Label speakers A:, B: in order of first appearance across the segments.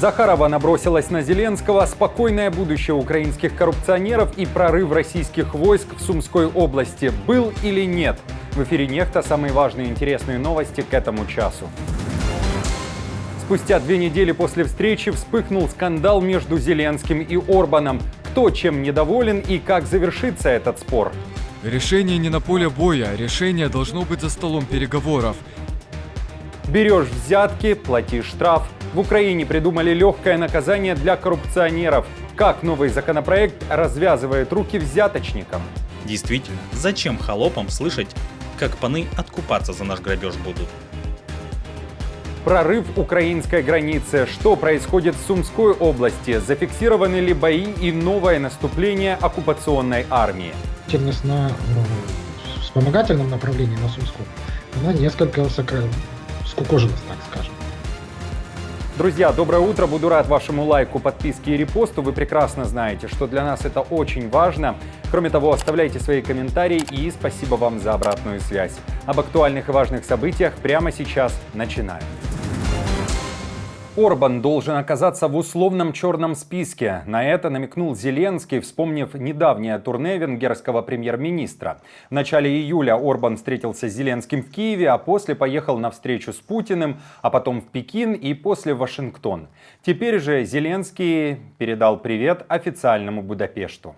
A: Захарова набросилась на Зеленского, спокойное будущее украинских коррупционеров и прорыв российских войск в Сумской области. Был или нет? В эфире «Нехта» самые важные и интересные новости к этому часу. Спустя 2 недели после встречи вспыхнул скандал между Зеленским и Орбаном. Кто чем недоволен и как завершится этот спор?
B: Решение не на поле боя, решение должно быть за столом переговоров.
A: Берешь взятки, плати штраф. В Украине придумали легкое наказание для коррупционеров. Как новый законопроект развязывает руки взяточникам?
C: Действительно, зачем холопам слышать, как паны откупаться за наш грабеж будут?
A: Прорыв украинской границы. Что происходит в Сумской области? Зафиксированы ли бои и новое наступление оккупационной армии?
D: Активность на вспомогательном направлении на Сумском, она несколько скукожилась, так скажем.
A: Друзья, доброе утро. Буду рад вашему лайку, подписке и репосту. Вы прекрасно знаете, что для нас это очень важно. Кроме того, оставляйте свои комментарии и спасибо вам за обратную связь. Об актуальных и важных событиях прямо сейчас начинаем. Орбан должен оказаться в условном черном списке. На это намекнул Зеленский, вспомнив недавнее турне венгерского премьер-министра. В начале июля Орбан встретился с Зеленским в Киеве, а после поехал на встречу с Путиным, а потом в Пекин и после в Вашингтон. Теперь же Зеленский передал привет официальному Будапешту.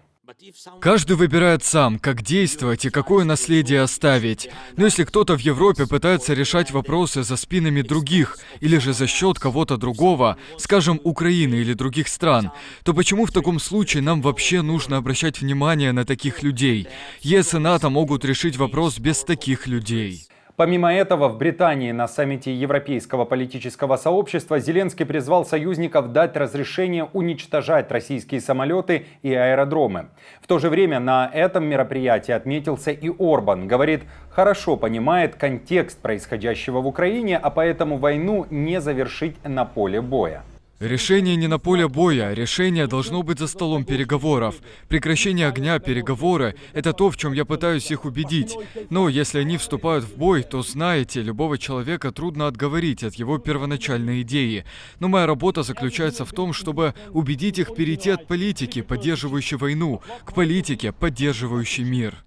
B: Каждый выбирает сам, как действовать и какое наследие оставить. Но если кто-то в Европе пытается решать вопросы за спинами других или же за счет кого-то другого, скажем, Украины или других стран, то почему в таком случае нам вообще нужно обращать внимание на таких людей? ЕС и НАТО могут решить вопрос без таких людей.
A: Помимо этого, в Британии на саммите Европейского политического сообщества Зеленский призвал союзников дать разрешение уничтожать российские самолеты и аэродромы. В то же время на этом мероприятии отметился и Орбан. Говорит, хорошо понимает контекст происходящего в Украине, а поэтому войну не завершить на поле боя.
B: Решение не на поле боя, решение должно быть за столом переговоров. Прекращение огня, переговоры – это то, в чем я пытаюсь их убедить. Но если они вступают в бой, то, знаете, любого человека трудно отговорить от его первоначальной идеи. Но моя работа заключается в том, чтобы убедить их перейти от политики, поддерживающей войну, к политике, поддерживающей мир.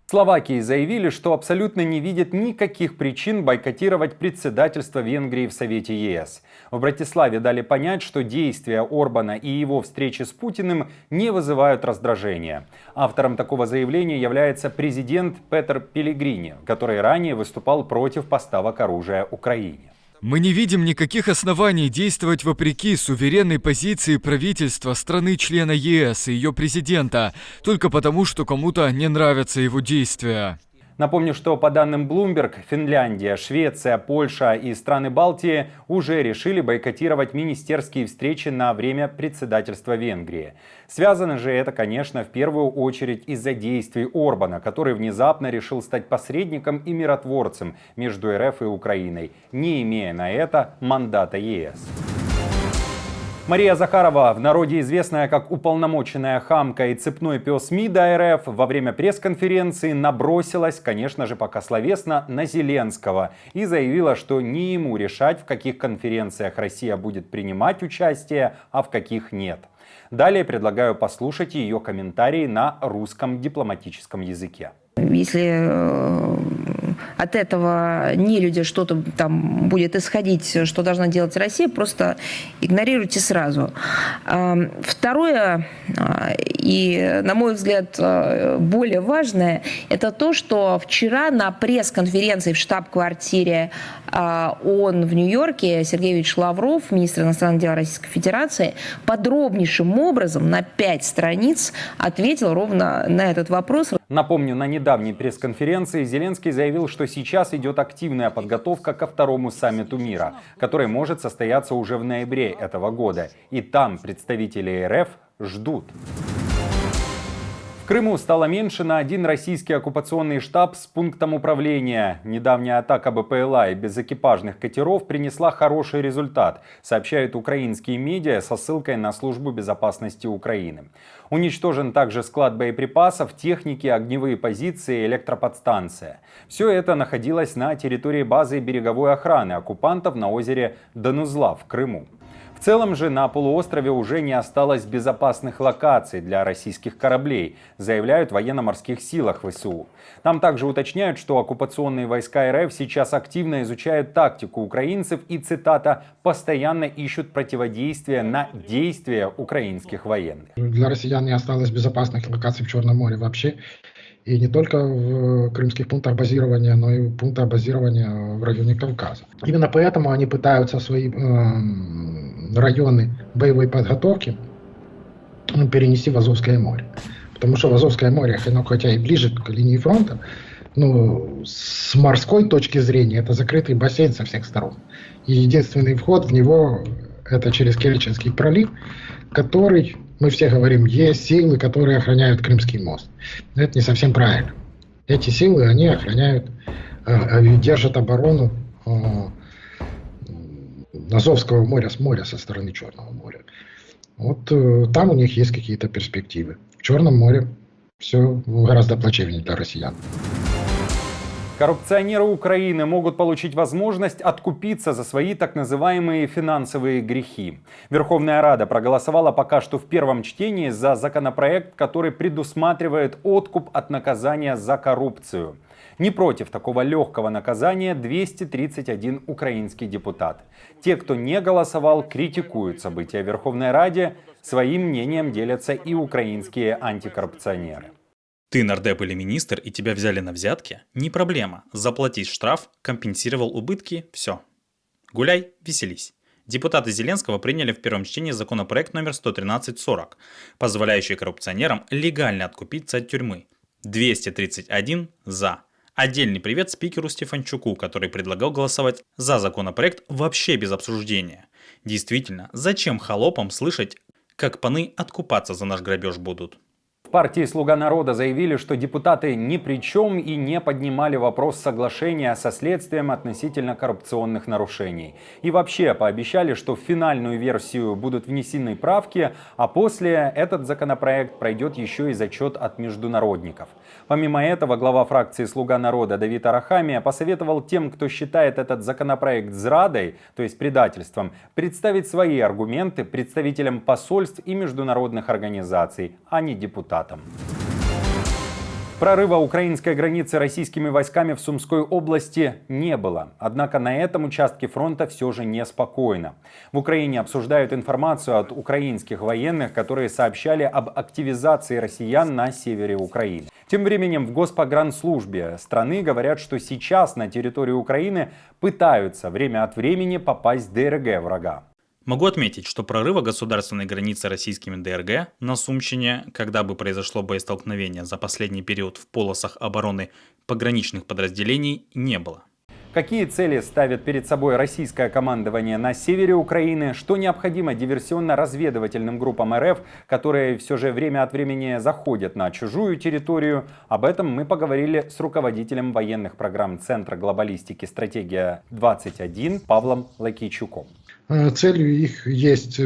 A: В Словакии заявили, что абсолютно не видят никаких причин бойкотировать председательство Венгрии в Совете ЕС. В Братиславе дали понять, что действия Орбана и его встречи с Путиным не вызывают раздражения. Автором такого заявления является президент Петер Пелегрини, который ранее выступал против поставок оружия Украине.
B: Мы не видим никаких оснований действовать вопреки суверенной позиции правительства страны-члена ЕС и ее президента, только потому, что кому-то не нравятся его действия.
A: Напомню, что по данным Bloomberg, Финляндия, Швеция, Польша и страны Балтии уже решили бойкотировать министерские встречи на время председательства Венгрии. Связано же это, конечно, в первую очередь из-за действий Орбана, который внезапно решил стать посредником и миротворцем между РФ и Украиной, не имея на это мандата ЕС. Мария Захарова, в народе известная как уполномоченная хамка и цепной пес МИДа РФ, во время пресс-конференции набросилась, конечно же, пока словесно, на Зеленского и заявила, что не ему решать, в каких конференциях Россия будет принимать участие, а в каких нет. Далее предлагаю послушать ее комментарии на русском дипломатическом языке.
E: Если от этого нелюдя что-то там будет исходить, что должна делать Россия, просто игнорируйте сразу. Второе, и, на мой взгляд, более важное, это то, что вчера на пресс-конференции в штаб-квартире ООН в Нью-Йорке Сергей Ильич Лавров, министр иностранных дел Российской Федерации, подробнейшим образом на 5 страниц ответил ровно на этот вопрос.
A: Напомню, на недавней пресс-конференции Зеленский заявил, что сейчас идет активная подготовка ко второму саммиту мира, который может состояться уже в ноябре этого года. И там представители РФ ждут. В Крыму стало меньше на один российский оккупационный штаб с пунктом управления. Недавняя атака БПЛА и безэкипажных катеров принесла хороший результат, сообщают украинские медиа со ссылкой на Службу безопасности Украины. Уничтожен также склад боеприпасов, техники, огневые позиции, электроподстанция. Все это находилось на территории базы береговой охраны оккупантов на озере Данузла в Крыму. В целом же на полуострове уже не осталось безопасных локаций для российских кораблей, заявляют в военно-морских силах ВСУ. Там также уточняют, что оккупационные войска РФ сейчас активно изучают тактику украинцев и, цитата, «постоянно ищут противодействие на действия украинских военных».
D: Для россиян не осталось безопасных локаций в Черном море вообще. И не только в крымских пунктах базирования, но и в пунктах базирования в районе Кавказа. Именно поэтому они пытаются свои районы боевой подготовки перенести в Азовское море. Потому что в Азовское море, оно хотя и ближе к линии фронта, но с морской точки зрения это закрытый бассейн со всех сторон. И единственный вход в него это через Керченский пролив, который, мы все говорим, есть силы, которые охраняют Крымский мост. Но это не совсем правильно. Эти силы, они охраняют, держат оборону Азовского моря, с моря со стороны Черного моря. Вот там у них есть какие-то перспективы. В Черном море все гораздо плачевнее для россиян.
A: Коррупционеры Украины могут получить возможность откупиться за свои так называемые финансовые грехи. Верховная Рада проголосовала пока что в первом чтении за законопроект, который предусматривает откуп от наказания за коррупцию. Не против такого легкого наказания 231 украинский депутат. Те, кто не голосовал, критикуют события в Верховной Раде. Своим мнением делятся и украинские антикоррупционеры.
C: Ты нардеп или министр и тебя взяли на взятки? Не проблема. Заплатить штраф, компенсировал убытки, все. Гуляй, веселись. Депутаты Зеленского приняли в первом чтении законопроект номер 11340, позволяющий коррупционерам легально откупиться от тюрьмы. 231 за. Отдельный привет спикеру Стефанчуку, который предлагал голосовать за законопроект вообще без обсуждения. Действительно, зачем холопам слышать, как паны откупаться за наш грабеж будут?
A: В партии «Слуга народа» заявили, что депутаты ни при чем и не поднимали вопрос соглашения со следствием относительно коррупционных нарушений. И вообще пообещали, что в финальную версию будут внесены правки, а после этот законопроект пройдет еще и зачет от международников. Помимо этого, глава фракции «Слуга народа» Давид Арахамия посоветовал тем, кто считает этот законопроект зрадой, то есть предательством, представить свои аргументы представителям посольств и международных организаций, а не депутатам. Прорыва украинской границы российскими войсками в Сумской области не было. Однако на этом участке фронта все же неспокойно. В Украине обсуждают информацию от украинских военных, которые сообщали об активизации россиян на севере Украины. Тем временем в Госпогранслужбе страны говорят, что сейчас на территорию Украины пытаются время от времени попасть в ДРГ врага.
C: Могу отметить, что прорыва государственной границы российскими ДРГ на Сумщине, когда бы произошло боестолкновение за последний период в полосах обороны пограничных подразделений, не было.
A: Какие цели ставит перед собой российское командование на севере Украины, что необходимо диверсионно-разведывательным группам РФ, которые все же время от времени заходят на чужую территорию, об этом мы поговорили с руководителем военных программ Центра глобалистики «Стратегия-21» Павлом Лакейчуком.
D: Целью их есть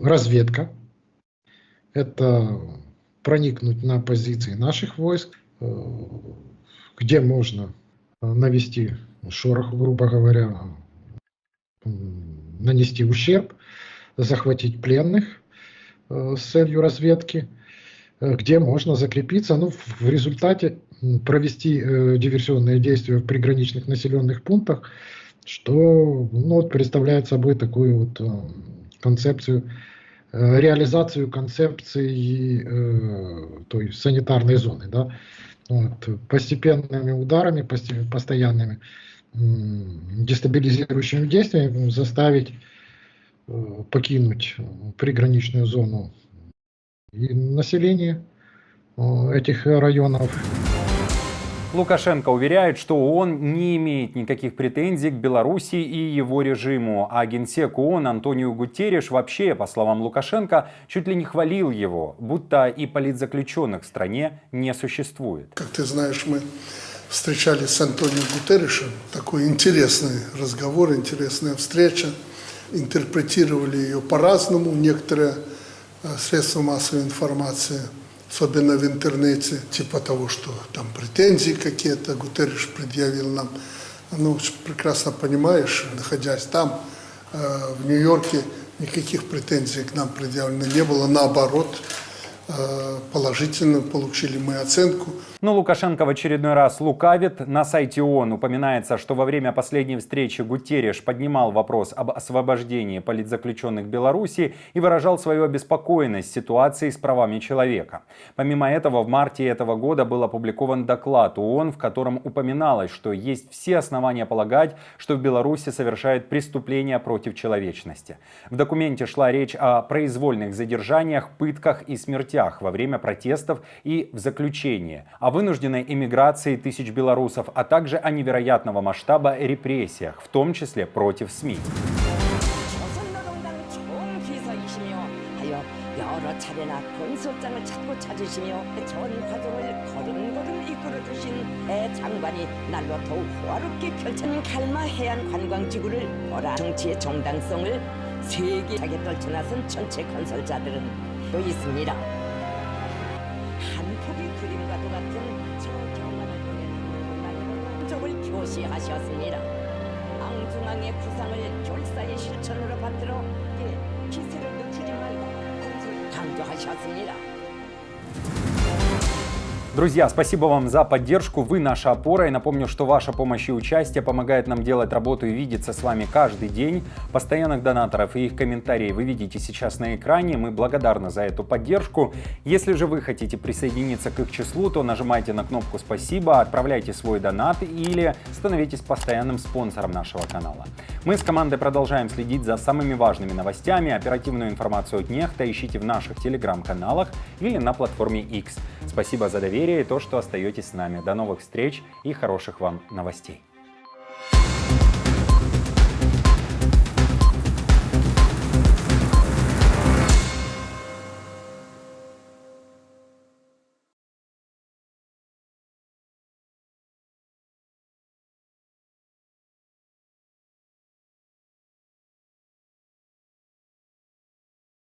D: разведка. Это проникнуть на позиции наших войск, где можно навести шорох, грубо говоря, нанести ущерб, захватить пленных с целью разведки, где можно закрепиться, в результате провести диверсионные действия в приграничных населенных пунктах, что представляет собой такую вот концепцию, реализацию концепции той санитарной зоны, да, постепенными ударами, постоянными дестабилизирующими действиями заставить покинуть приграничную зону и население этих районов.
A: Лукашенко уверяет, что ООН не имеет никаких претензий к Беларуси и его режиму, а генсек ООН Антонио Гутерриш вообще, по словам Лукашенко, чуть ли не хвалил его, будто и политзаключенных в стране не существует.
F: Как ты знаешь, мы встречались с Антонио Гутерришем, такой интересный разговор, интересная встреча, интерпретировали ее по-разному, некоторые средства массовой информации, особенно в интернете, типа того, что там претензии какие-то Гутерриш предъявил нам. Прекрасно понимаешь, находясь там, В Нью-Йорке никаких претензий к нам предъявлено не было, наоборот, положительно получили мы оценку.
A: Но Лукашенко в очередной раз лукавит. На сайте ООН упоминается, что во время последней встречи Гутерриш поднимал вопрос об освобождении политзаключенных Беларуси и выражал свою обеспокоенность ситуацией с правами человека. Помимо этого, в марте этого года был опубликован доклад ООН, в котором упоминалось, что есть все основания полагать, что в Беларуси совершают преступления против человечности. В документе шла речь о произвольных задержаниях, пытках и смертях во время протестов и в заключении, о вынужденной эмиграции тысяч белорусов, а также о невероятного масштаба репрессиях, в том числе против СМИ.
G: 조선노동당 총비서이시며 하여 여러 차례나 공소장을 찾고 찾으시며 전 과정을 걸음걸음 이끌어주신 장관이 날로 더욱 호화롭게 펼쳐진 칼마 해안 관광지구를 보라. 정치의 정당성을 세계하게 떨쳐나선 전체 건설자들은 또 있습니다. 한 폭의 그림과도 같은 저 경만을 보내는 흔적을 교시하셨습니다. 앙중앙의 구상을 결사의 실천으로 받들어 기세를 늦추지 말고 공소를 강조하셨습니다.
A: Друзья, спасибо вам за поддержку, вы наша опора, и напомню, что ваша помощь и участие помогает нам делать работу и видеться с вами каждый день. Постоянных донаторов и их комментарии вы видите сейчас на экране, мы благодарны за эту поддержку. Если же вы хотите присоединиться к их числу, то нажимайте на кнопку «Спасибо», отправляйте свой донат или становитесь постоянным спонсором нашего канала. Мы с командой продолжаем следить за самыми важными новостями, оперативную информацию от Нехта ищите в наших телеграм-каналах или на платформе X. Спасибо за доверие и то, что остаетесь с нами. До новых встреч и хороших вам новостей.